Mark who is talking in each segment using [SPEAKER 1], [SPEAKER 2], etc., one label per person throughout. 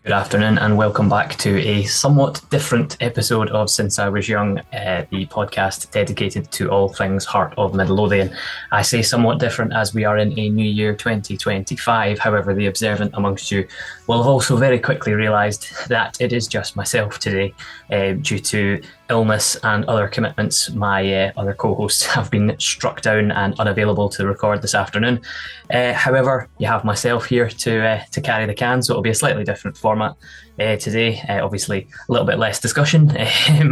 [SPEAKER 1] Good afternoon, and welcome back to a somewhat different episode of Since I Was Young, the podcast dedicated to all things Heart of Midlothian. I say somewhat different as we are in a new year 2025. However, the observant amongst you will have also very quickly realised that it is just myself today due to illness and other commitments. My other co-hosts have been struck down and unavailable to record this afternoon. However, you have myself here to carry the can, so it'll be a slightly different format today. Obviously, a little bit less discussion,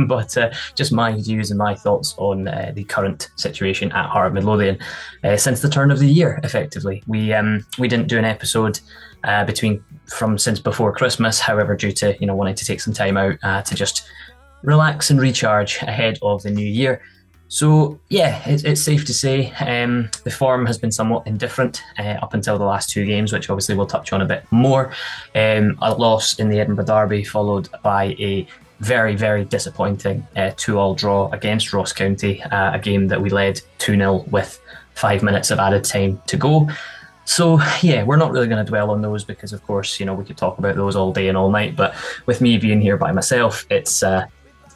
[SPEAKER 1] but just my views and my thoughts on the current situation at Heart of Midlothian since the turn of the year. Effectively, we didn't do an episode since before Christmas. However, due to wanting to take some time out to just relax and recharge ahead of the new year. So yeah, it's safe to say the form has been somewhat indifferent up until the last two games, which obviously we'll touch on a bit more. A loss in the Edinburgh Derby followed by a very, very disappointing 2-2 draw against Ross County, a game that we led 2-0 with 5 minutes of added time to go. So yeah, we're not really going to dwell on those because of course, we could talk about those all day and all night, but with me being here by myself, it's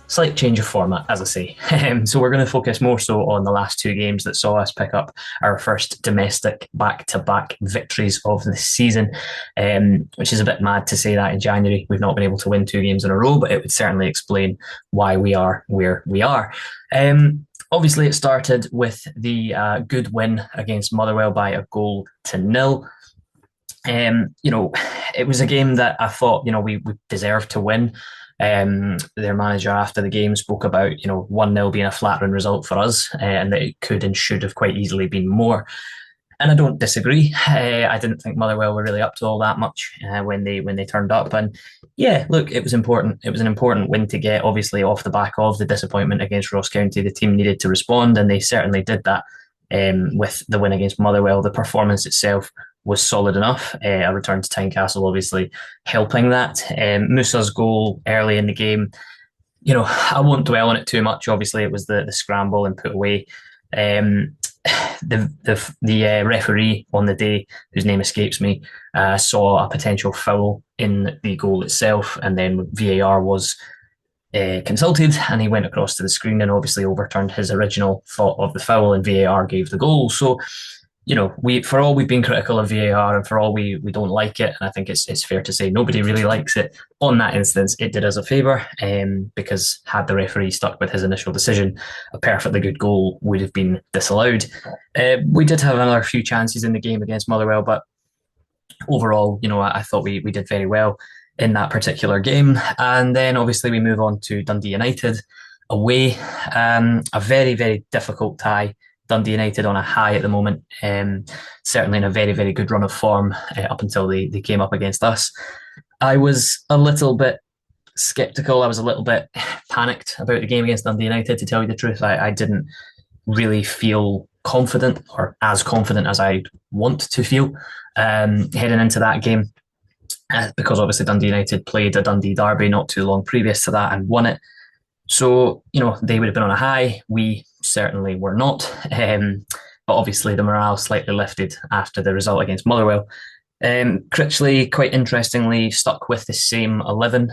[SPEAKER 1] slight change of format, as I say. So we're going to focus more so on the last two games that saw us pick up our first domestic back-to-back victories of the season, which is a bit mad to say that in January. We've not been able to win two games in a row, but it would certainly explain why we are where we are. Obviously, it started with the good win against Motherwell by 1-0. It was a game that I thought, we deserved to win. Their manager after the game spoke about 1-0 being a flattering result for us, and that it could and should have quite easily been more. And I don't disagree. I didn't think Motherwell were really up to all that much when they turned up. And yeah, look, it was important. It was an important win to get, obviously, off the back of the disappointment against Ross County. The team needed to respond, and they certainly did that with the win against Motherwell. The performance itself was solid enough. A return to Tynecastle obviously helping that. Musa's goal early in the game, I won't dwell on it too much. Obviously, it was the scramble and put away. The referee on the day, whose name escapes me, saw a potential foul in the goal itself, and then VAR was consulted, and he went across to the screen and obviously overturned his original thought of the foul, and VAR gave the goal. So for all we've been critical of VAR and for all we don't like it, and I think it's fair to say nobody really likes it, on that instance, it did us a favour because had the referee stuck with his initial decision, a perfectly good goal would have been disallowed. We did have another few chances in the game against Motherwell, but overall, I thought we did very well in that particular game. And then obviously we move on to Dundee United away, a very, very difficult tie. Dundee United on a high at the moment, certainly in a very, very good run of form up until they came up against us. I was a little bit sceptical. I was a little bit panicked about the game against Dundee United, to tell you the truth. I didn't really feel confident, or as confident as I want to feel heading into that game, because obviously Dundee United played a Dundee Derby not too long previous to that and won it. So, they would have been on a high. We certainly were not. But obviously the morale slightly lifted after the result against Motherwell. Critchley, quite interestingly, stuck with the same 11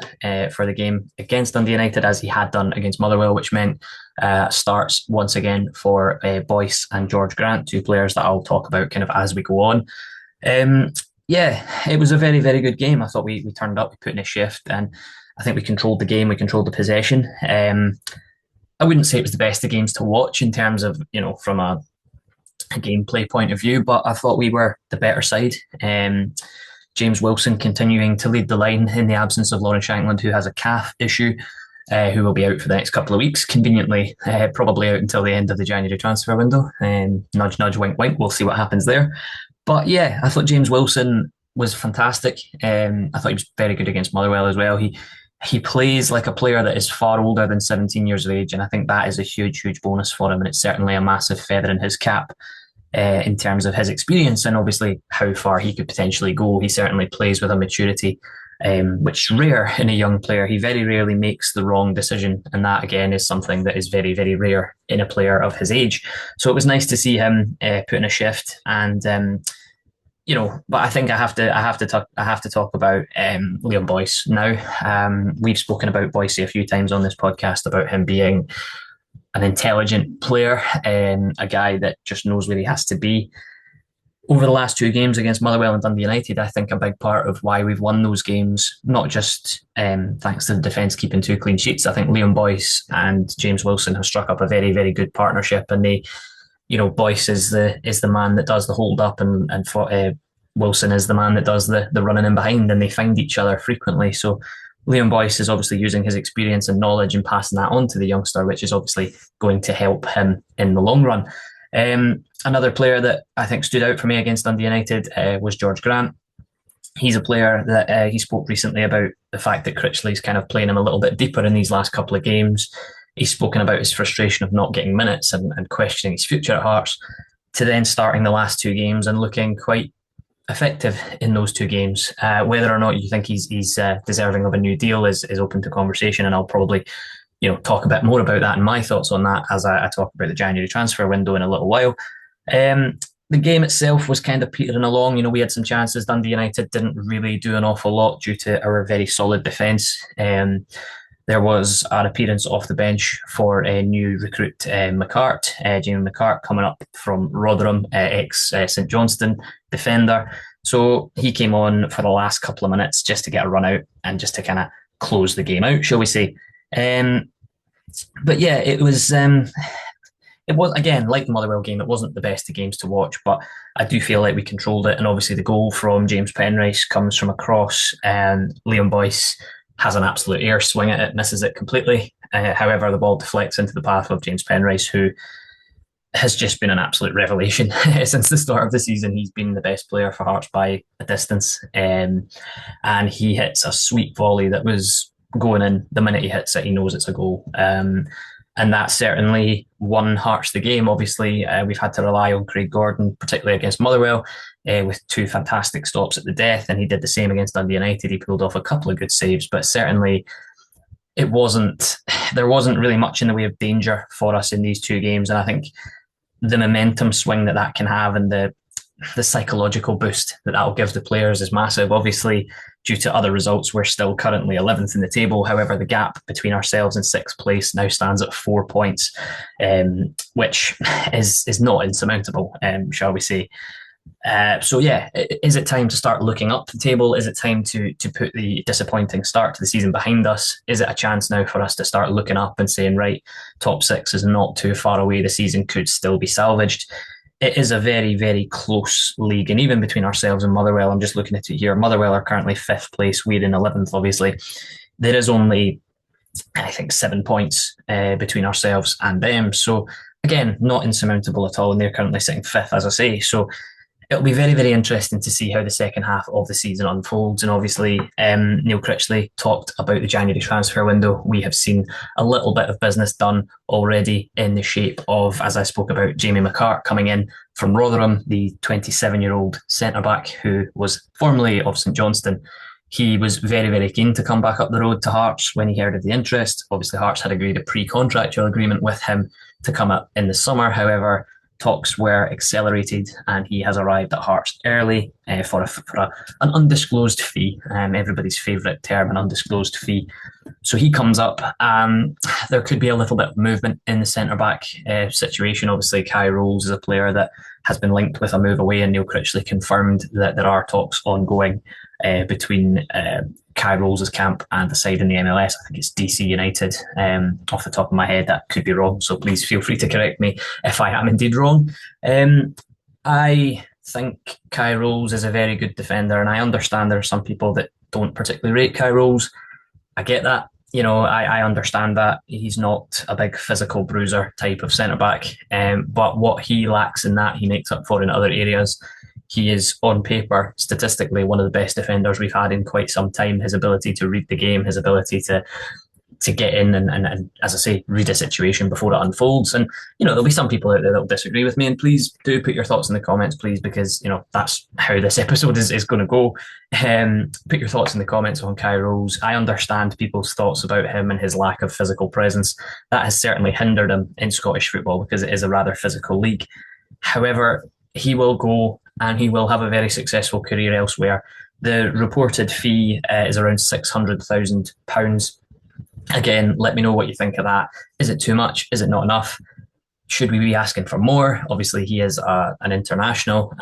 [SPEAKER 1] for the game against Dundee United as he had done against Motherwell, which meant starts once again for Boyce and George Grant, two players that I'll talk about kind of as we go on. It was a very, very good game. I thought we turned up, we put in a shift, and I think we controlled the game, we controlled the possession. I wouldn't say it was the best of games to watch in terms of, from a gameplay point of view, but I thought we were the better side. James Wilson continuing to lead the line in the absence of Lauren Shankland, who has a calf issue, who will be out for the next couple of weeks, conveniently, probably out until the end of the January transfer window. Nudge, nudge, wink, wink. We'll see what happens there. But yeah, I thought James Wilson was fantastic. I thought he was very good against Motherwell as well. He plays like a player that is far older than 17 years of age, and I think that is a huge, huge bonus for him, and it's certainly a massive feather in his cap in terms of his experience and obviously how far he could potentially go. He certainly plays with a maturity which is rare in a young player. He very rarely makes the wrong decision, and that again is something that is very, very rare in a player of his age. So it was nice to see him put in a shift, and but I think I have to talk about Liam Boyce now. We've spoken about Boyce a few times on this podcast about him being an intelligent player, a guy that just knows where he has to be. Over the last two games against Motherwell and Dundee United, I think a big part of why we've won those games, not just thanks to the defence keeping two clean sheets. I think Liam Boyce and James Wilson have struck up a very, very good partnership, and Boyce is the man that does the hold up, and Wilson is the man that does the running in behind, and they find each other frequently. So Liam Boyce is obviously using his experience and knowledge and passing that on to the youngster, which is obviously going to help him in the long run. Another player that I think stood out for me against Dundee United was George Grant. He's a player that he spoke recently about the fact that Critchley's kind of playing him a little bit deeper in these last couple of games. He's spoken about his frustration of not getting minutes and questioning his future at Hearts, to then starting the last two games and looking quite effective in those two games. Whether or not you think he's deserving of a new deal is open to conversation, and I'll probably talk a bit more about that and my thoughts on that as I talk about the January transfer window in a little while. The game itself was kind of petering along. We had some chances. Dundee United didn't really do an awful lot due to our very solid defence. There was an appearance off the bench for a new recruit, McCart, Jamie McCart, coming up from Rotherham, ex-St Johnstone defender. So he came on for the last couple of minutes just to get a run out and just to kind of close the game out, shall we say. But yeah, it was again, like the Motherwell game, it wasn't the best of games to watch, but I do feel like we controlled it. And obviously the goal from James Penrice comes from a cross, and Liam Boyce has an absolute air swing at it, misses it completely. However, the ball deflects into the path of James Penrice, who has just been an absolute revelation since the start of the season. He's been the best player for Hearts by a distance, and he hits a sweet volley that was going in. The minute he hits it, he knows it's a goal. And that certainly won Hearts the game. Obviously, we've had to rely on Craig Gordon, particularly against Motherwell, with two fantastic stops at the death, and he did the same against Dundee United. He pulled off a couple of good saves, but certainly there wasn't really much in the way of danger for us in these two games. And I think the momentum swing that can have, and the psychological boost that will give the players is massive. Obviously, due to other results, we're still currently 11th in the table. However, the gap between ourselves and sixth place now stands at 4 points, which is not insurmountable, shall we say. So yeah, is it time to start looking up the table? Is it time to put the disappointing start to the season behind us? Is it a chance now for us to start looking up and saying, right, top six is not too far away, the season could still be salvaged? It is a very, very close league, and even between ourselves and Motherwell, I'm just looking at it here. Motherwell are currently 5th place, we're in 11th, obviously. There is only, I think, 7 points between ourselves and them. So again, not insurmountable at all, and they're currently sitting 5th, as I say. So it'll be very, very interesting to see how the second half of the season unfolds. And obviously, Neil Critchley talked about the January transfer window. We have seen a little bit of business done already in the shape of, as I spoke about, Jamie McCart coming in from Rotherham, the 27-year-old centre-back who was formerly of St Johnstone. He was very, very keen to come back up the road to Hearts when he heard of the interest. Obviously, Hearts had agreed a
[SPEAKER 2] pre-contractual agreement with him to come up in the summer. However, talks were accelerated and he has arrived at Hearts early for an undisclosed fee, everybody's favourite term, an undisclosed fee. So he comes up. There could be a little bit of movement in the centre-back situation. Obviously, Kai Rolls is a player that has been linked with a move away, and Neil Critchley confirmed that there are talks ongoing between Kai Rolls' camp and the side in the MLS. I think it's DC United, off the top of my head. That could be wrong, so please feel free to correct me if I am indeed wrong. I think Kai Rolls is a very good defender, and I understand there are some people that don't particularly rate Kai Rolls. I get that. You know, I understand that he's not a big physical bruiser type of centre-back, but what he lacks in that, he makes up for in other areas. He is, on paper, statistically, one of the best defenders we've had in quite some time. His ability to read the game, his ability to get in and, as I say, read a situation before it unfolds. And, you know, there'll be some people out there that will disagree with me, and please do put your thoughts in the comments, please, because, you know, that's how this episode is going to go. Put your thoughts in the comments on Kai Rolls. I understand people's thoughts about him and his lack of physical presence. That has certainly hindered him in Scottish football because it is a rather physical league. However, he will go and he will have a very successful career elsewhere. The reported fee is around £600,000. Again, let me know what you think of that. Is it too much? Is it not enough? Should we be asking for more? Obviously, he is an international.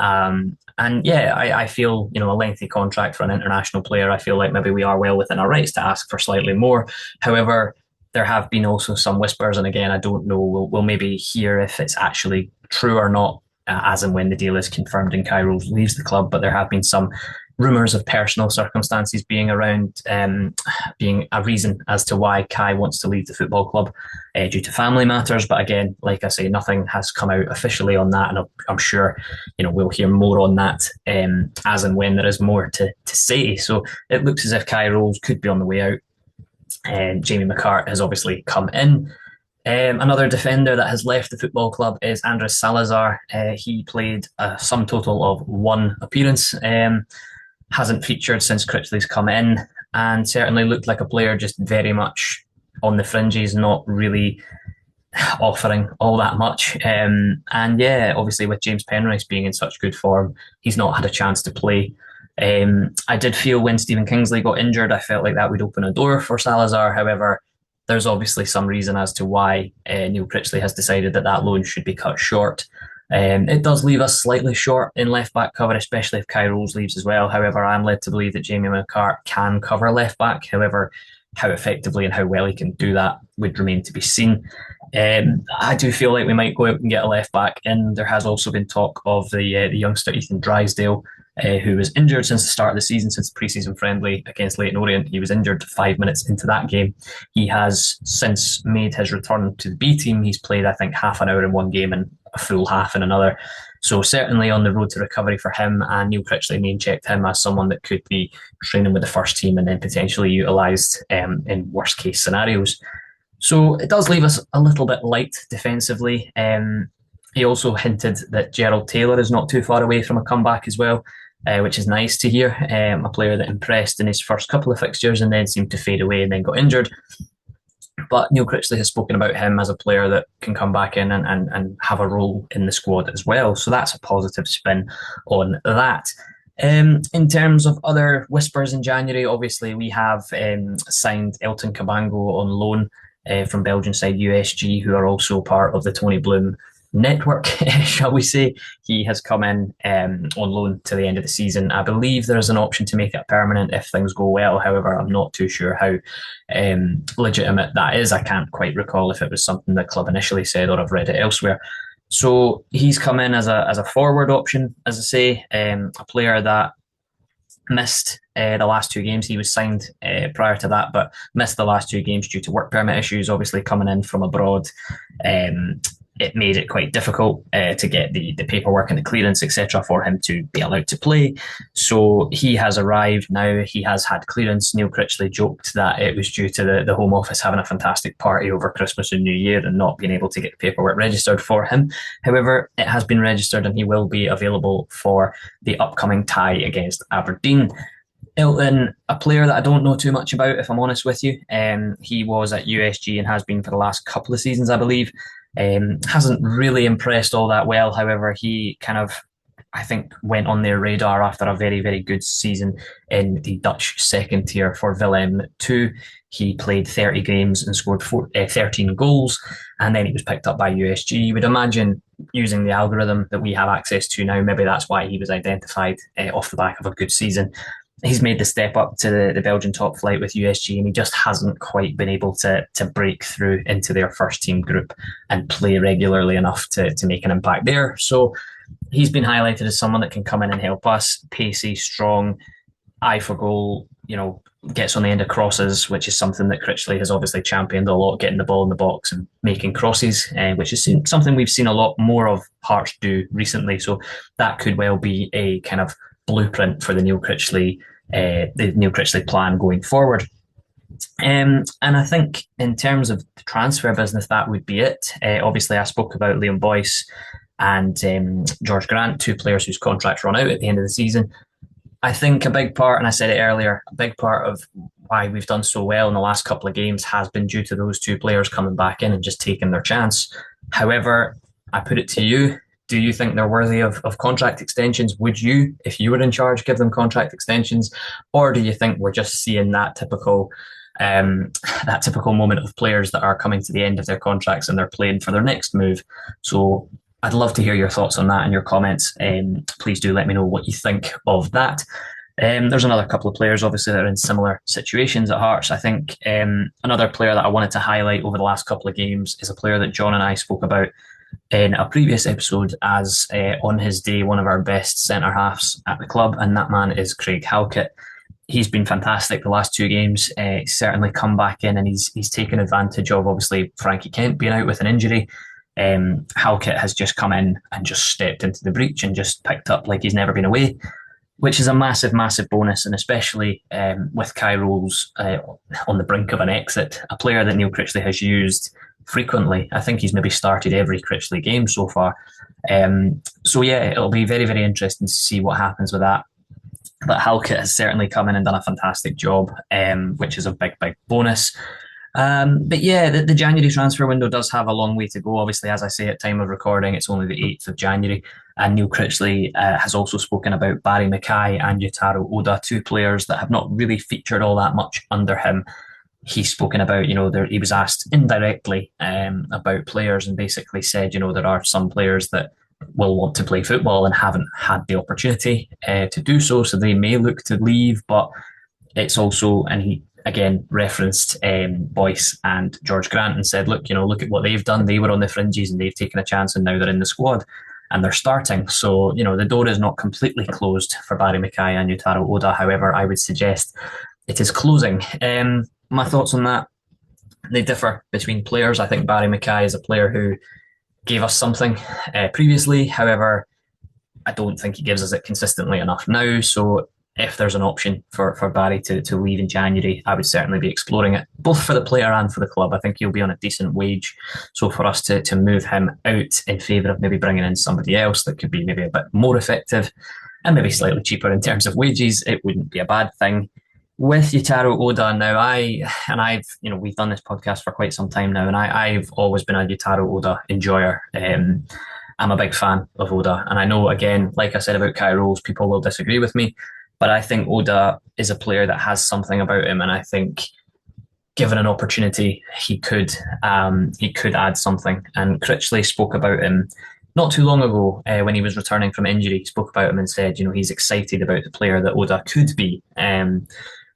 [SPEAKER 2] And yeah, I feel, a lengthy contract for an international player, I feel like maybe we are well within our rights to ask for slightly more. However, there have been also some whispers, and again, I don't know, we'll maybe hear if it's actually true or not, as and when the deal is confirmed and Kye Rowles leaves the club. But there have been some rumours of personal circumstances being around, being a reason as to why Kye wants to leave the football club due to family matters. But again, like I say, nothing has come out officially on that, and I'm sure we'll hear more on that as and when there is more to say. So it looks as if Kye Rowles could be on the way out. Jamie McCart has obviously come in. Another defender that has left the football club is Andres Salazar. He played a sum total of one appearance. Hasn't featured since Critchley's come in, and certainly looked like a player just very much on the fringes, not really offering all that much. And yeah, obviously with James Penrice being in such good form, he's not had a chance to play. I did feel when Stephen Kingsley got injured, I felt like that would open a door for Salazar. However, there's obviously some reason as to why Neil Critchley has decided that loan should be cut short. It does leave us slightly short in left back cover, especially if Kye Rowles leaves as well. However, I'm led to believe that Jamie McCart can cover left back. However, how effectively and how well he can do that would remain to be seen. I do feel like we might go out and get a left back in. There has also been talk of the youngster Ethan Drysdale, who was injured since the start of the season, since the pre-season friendly against Leyton Orient. He was injured 5 minutes into that game. He has since made his return to the B team. He's played, I think, half an hour in one game and a full half in another. So certainly on the road to recovery for him, and Neil Critchley name-checked him as someone that could be training with the first team and then potentially utilised in worst-case scenarios. So it does leave us a little bit light defensively. He also hinted that Gerald Taylor is not too far away from a comeback as well, which is nice to hear. A player that impressed in his first couple of fixtures and then seemed to fade away and then got injured. But Neil Critchley has spoken about him as a player that can come back in and have a role in the squad as well. So that's a positive spin on that. In terms of other whispers in January, obviously we have signed Elton Cabango on loan from Belgian side USG, who are also part of the Tony Bloom network, shall we say. He has come in on loan to the end of the season. I believe there is an option to make it permanent if things go well. However, I'm not too sure how legitimate that is. I can't quite recall if it was something the club initially said or I've read it elsewhere. So he's come in as a forward option, as I say, a player that missed the last two games. He was signed prior to that, but missed the last two games due to work permit issues. Obviously, coming in from abroad, it made it quite difficult to get the paperwork and the clearance, etc., for him to be allowed to play. So he has arrived now. He has had clearance. Neil Critchley joked that it was due to the Home Office having a fantastic party over Christmas and New Year and not being able to get the paperwork registered for him. However, it has been registered and he will be available for the upcoming tie against Aberdeen. Elton, a player that I don't know too much about, if I'm honest with you. He was at USG and has been for the last couple of seasons, I believe. Hasn't really impressed all that well. However, he kind of, I think, went on their radar after a very, very good season in the Dutch second tier for Willem II. He played 30 games and scored 13 goals, and then he was picked up by USG. You would imagine, using the algorithm that we have access to now, maybe that's why he was identified off the back of a good season. He's made the step up to the Belgian top flight with USG, and he just hasn't quite been able to break through into their first team group and play regularly enough to make an impact there. So he's been highlighted as someone that can come in and help us. Pacey, strong, eye for goal, gets on the end of crosses, which is something that Critchley has obviously championed a lot, getting the ball in the box and making crosses, which is something we've seen a lot more of Hearts do recently. So that could well be a kind of blueprint for the Neil Critchley plan going forward. And I think in terms of the transfer business, that would be it. Obviously, I spoke about Liam Boyce and George Grant, two players whose contracts run out at the end of the season. I think a big part, and I said it earlier, a big part of why we've done so well in the last couple of games has been due to those two players coming back in and just taking their chance. However, I put it to you, Do you think they're worthy of contract extensions? Would you, if you were in charge, give them contract extensions? Or do you think we're just seeing that typical moment of players that are coming to the end of their contracts and they're playing for their next move? So I'd love to hear your thoughts on that and your comments. Please do let me know what you think of that. There's another couple of players, obviously, that are in similar situations at Hearts. I think another player that I wanted to highlight over the last couple of games is a player that John and I spoke about in a previous episode as on his day, one of our best centre halves at the club, and that man is Craig Halkett. He's been fantastic the last two games. He's certainly come back in and he's taken advantage of, obviously, Frankie Kent being out with an injury. Halkett has just come in and just stepped into the breach and just picked up like he's never been away, which is a massive, massive bonus. And especially with Kai Rolls on the brink of an exit, a player that Neil Critchley has used frequently. I think he's maybe started every Critchley game so far. So yeah, it'll be very, very interesting to see what happens with that. But Halkett has certainly come in and done a fantastic job, which is a big, big bonus. But yeah, the January transfer window does have a long way to go. Obviously, as I say at time of recording, it's only the 8th of January. And Neil Critchley has also spoken about Barry Mackay and Yutaro Oda, two players that have not really featured all that much under him. He's spoken about, he was asked indirectly about players and basically said, there are some players that will want to play football and haven't had the opportunity to do so they may look to leave. But it's also, and he again referenced Boyce and George Grant and said, look at what they've done. They were on the fringes and they've taken a chance and now they're in the squad and they're starting. So, the door is not completely closed for Barry Mackay and Yutaro Oda. However, I would suggest it is closing. My thoughts on that, they differ between players. I think Barry Mackay is a player who gave us something previously. However, I don't think he gives us it consistently enough now. So if there's an option for Barry to leave in January, I would certainly be exploring it, both for the player and for the club. I think he'll be on a decent wage. So for us to move him out in favour of maybe bringing in somebody else that could be maybe a bit more effective and maybe slightly cheaper in terms of wages, it wouldn't be a bad thing. With Yutaro Oda now, we've done this podcast for quite some time now, and I've always been a Yutaro Oda enjoyer. I'm a big fan of Oda, and I know, again, like I said about Kai Rolls, people will disagree with me, but I think Oda is a player that has something about him, and I think given an opportunity, he could add something. And Critchley spoke about him not too long ago when he was returning from injury. He spoke about him and said, he's excited about the player that Oda could be.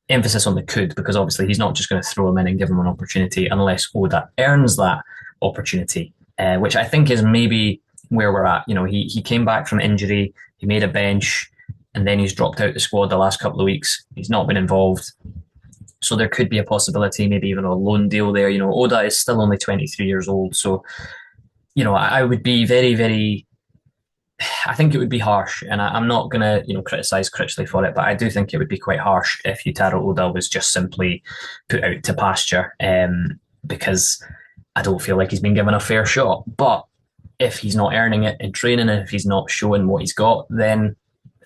[SPEAKER 2] Emphasis on the could, because obviously he's not just going to throw him in and give him an opportunity unless Oda earns that opportunity, which I think is maybe where we're at. He came back from injury, he made a bench, and then he's dropped out the squad the last couple of weeks. He's not been involved. So there could be a possibility, maybe even a loan deal there. Oda is still only 23 years old. So, I would be very, very... I think it would be harsh, and I'm not going to, criticise Critchley for it, but I do think it would be quite harsh if Yutaro Oda was just simply put out to pasture, because I don't feel like he's been given a fair shot. But if he's not earning it in training, and if he's not showing what he's got, then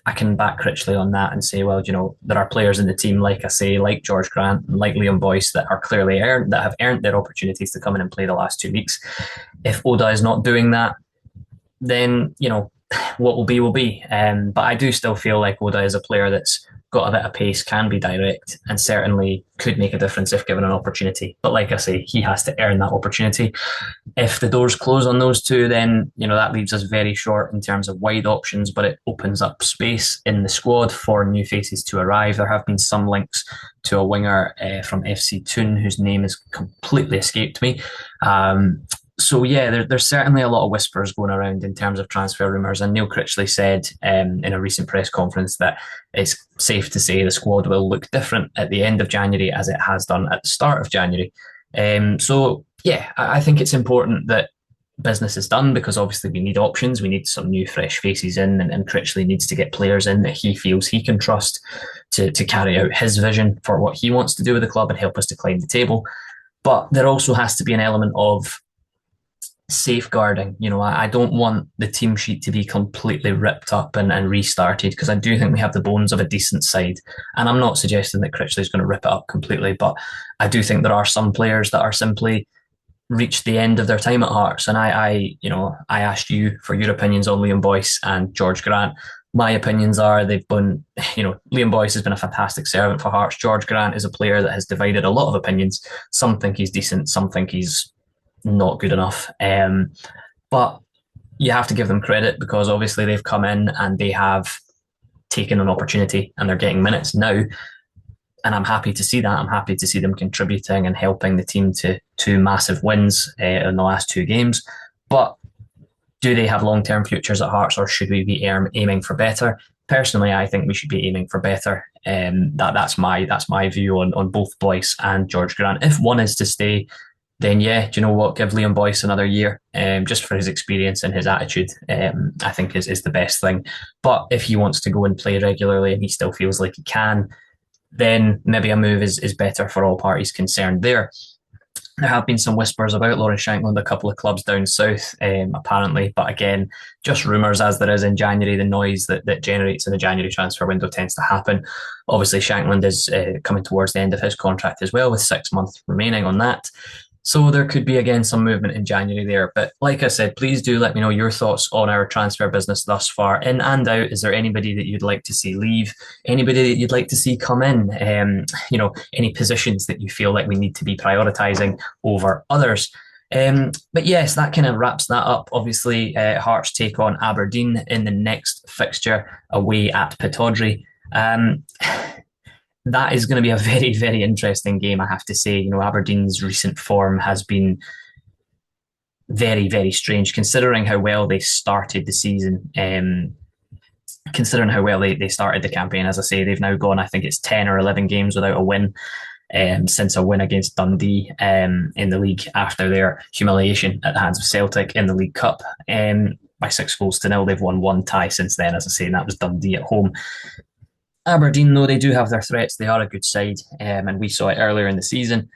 [SPEAKER 2] I can back Critchley on that and say, well, there are players in the team, like I say, like George Grant, like Liam Boyce, that are clearly that have earned their opportunities to come in and play the last 2 weeks. If Oda is not doing that, then, what will be will be. But I do still feel like Oda is a player that's got a bit of pace, can be direct, and certainly could make a difference if given an opportunity. But like I say, he has to earn that opportunity. If the doors close on those two, then that leaves us very short in terms of wide options, but it opens up space in the squad for new faces to arrive. There have been some links to a winger from FC Thun, whose name has completely escaped me. So yeah, there's certainly a lot of whispers going around in terms of transfer rumours, and Neil Critchley said in a recent press conference that it's safe to say the squad will look different at the end of January as it has done at the start of January. So yeah, I think it's important that business is done, because obviously we need options, we need some new fresh faces in, and Critchley needs to get players in that he feels he can trust to carry out his vision for what he wants to do with the club and help us to climb the table. But there also has to be an element of safeguarding. I don't want the team sheet to be completely ripped up and restarted, because I do think we have the bones of a decent side, and I'm not suggesting that Critchley is going to rip it up completely, but I do think there are some players that are simply reached the end of their time at Hearts. And I asked you for your opinions on Liam Boyce and George Grant. My opinions are they've been, Liam Boyce has been a fantastic servant for Hearts. George Grant is a player that has divided a lot of opinions. Some think he's decent, some think he's not good enough. But you have to give them credit because obviously they've come in and they have taken an opportunity and they're getting minutes now. And I'm happy to see that. I'm happy to see them contributing and helping the team to two massive wins in the last two games. But do they have long-term futures at Hearts, or should we be aiming for better? Personally, I think we should be aiming for better. That's my view on both Boyce and George Grant. If one is to stay, then yeah, do you know what? Give Liam Boyce another year, just for his experience and his attitude. I think is the best thing. But if he wants to go and play regularly and he still feels like he can, then maybe a move is better for all parties concerned there. There have been some whispers about Lawrence Shankland, a couple of clubs down south, apparently. But again, just rumours, as there is in January. The noise that generates in the January transfer window tends to happen. Obviously, Shankland is coming towards the end of his contract as well, with 6 months remaining on that. So there could be, again, some movement in January there. But like I said, please do let me know your thoughts on our transfer business thus far, in and out. Is there anybody that you'd like to see leave? Anybody that you'd like to see come in? Any positions that you feel like we need to be prioritising over others? But yes, that kind of wraps that up. Obviously, Hearts take on Aberdeen in the next fixture away at Pittodrie. That is going to be a very, very interesting game, I have to say. Aberdeen's recent form has been very, very strange, considering how well they started the season. Considering how well they started the campaign, as I say, they've now gone, I think it's 10 or 11 games without a win, since a win against Dundee in the league after their humiliation at the hands of Celtic in the League Cup. By 6-0. They've won one tie since then, as I say, and that was Dundee at home. Aberdeen, though, they do have their threats. They are a good side, and we saw it earlier in the season.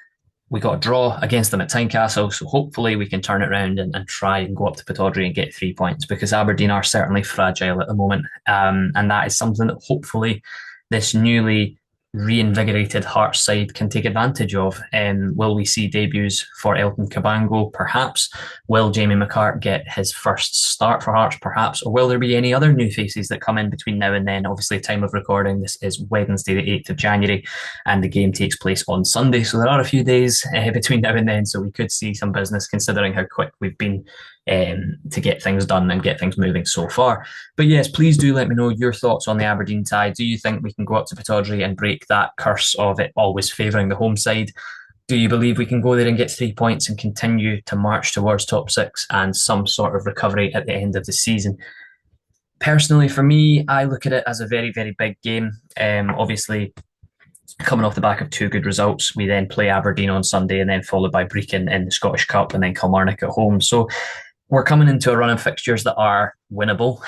[SPEAKER 2] We got a draw against them at Tynecastle, so hopefully we can turn it around and try and go up to Pittodrie and get 3 points, because Aberdeen are certainly fragile at the moment, and that is something that hopefully this newly reinvigorated Hearts side can take advantage of. Will we see debuts for Elton Cabango? Perhaps. Will Jamie McCart get his first start for Hearts? Perhaps. Or will there be any other new faces that come in between now and then? Obviously, time of recording, this is Wednesday the 8th of January, and the game takes place on Sunday, so there are a few days between now and then, so we could see some business, considering how quick we've been to get things done and get things moving so far. But yes, please do let me know your thoughts on the Aberdeen tie. Do you think we can go up to Pittodrie and break that curse of it always favouring the home side? Do you believe we can go there and get 3 points and continue to march towards top six and some sort of recovery at the end of the season? Personally, for me, I look at it as a very, very big game. Obviously, coming off the back of two good results, we then play Aberdeen on Sunday and then followed by Brechin in the Scottish Cup and then Kilmarnock at home. So we're coming into a run of fixtures that are winnable.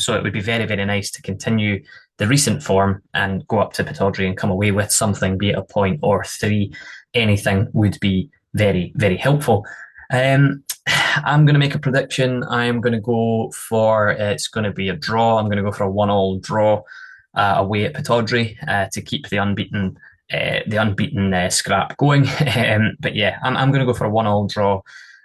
[SPEAKER 2] So it would be very, very nice to continue the recent form and go up to Pittodrie and come away with something, be it a point or three. Anything would be very, very helpful. I'm going to make a prediction. I'm going to go for, it's going to be a draw. I'm going to go for a 1-1 draw away at Pittodrie to keep the unbeaten scrap going. But yeah, I'm going to go for a 1-1 draw.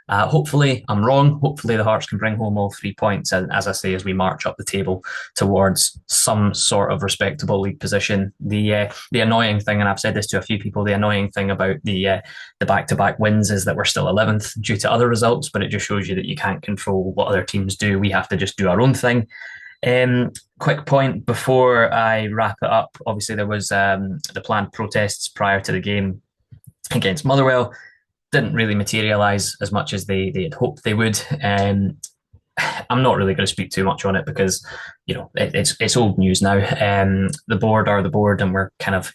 [SPEAKER 2] Hopefully I'm wrong. Hopefully the Hearts can bring home all 3 points, and as I say, as we march up the table towards some sort of respectable league position. The annoying thing, and I've said this to a few people, the annoying thing about the back-to-back wins is that we're still 11th due to other results, but it just shows you that you can't control what other teams do. We have to just do our own thing. Quick point before I wrap it up. Obviously there was the planned protests prior to the game against Motherwell. Didn't really materialise as much as they had hoped they would. I'm not really going to speak too much on it because, it's old news now. The board are the board, and we're kind of,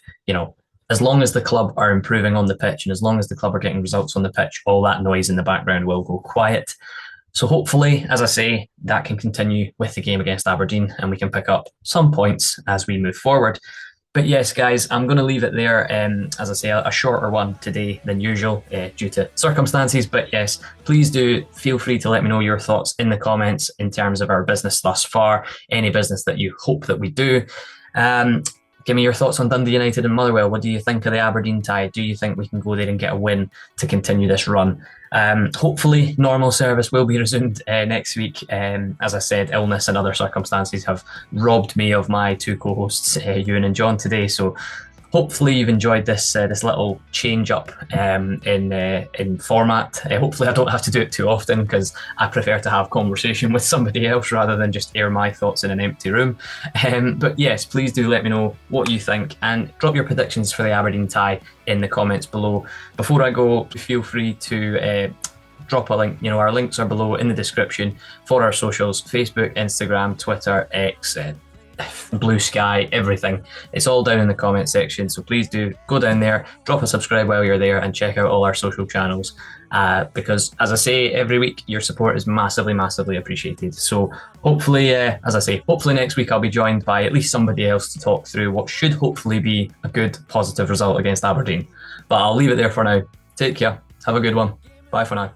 [SPEAKER 2] as long as the club are improving on the pitch and as long as the club are getting results on the pitch, all that noise in the background will go quiet. So hopefully, as I say, that can continue with the game against Aberdeen and we can pick up some points as we move forward. But yes, guys, I'm going to leave it there. As I say, a shorter one today than usual due to circumstances. But yes, please do feel free to let me know your thoughts in the comments in terms of our business thus far, any business that you hope that we do. give me your thoughts on Dundee United and Motherwell. What do you think of the Aberdeen tie? Do you think we can go there and get a win to continue this run? Hopefully, normal service will be resumed next week. As I said, illness and other circumstances have robbed me of my two co-hosts, Ewan and John, today. So hopefully you've enjoyed this little change up in format. Hopefully I don't have to do it too often, because I prefer to have conversation with somebody else rather than just air my thoughts in an empty room. But yes, please do let me know what you think and drop your predictions for the Aberdeen tie in the comments below. Before I go, feel free to drop a link. Our links are below in the description for our socials: Facebook, Instagram, Twitter, X, Blue Sky, everything. It's all down in the comment section, so please do go down there, drop a subscribe while you're there, and check out all our social channels, because, as I say every week, your support is massively appreciated. So hopefully, hopefully next week I'll be joined by at least somebody else to talk through what should hopefully be a good positive result against Aberdeen. But I'll leave it there for now. Take care, have a good one, bye for now.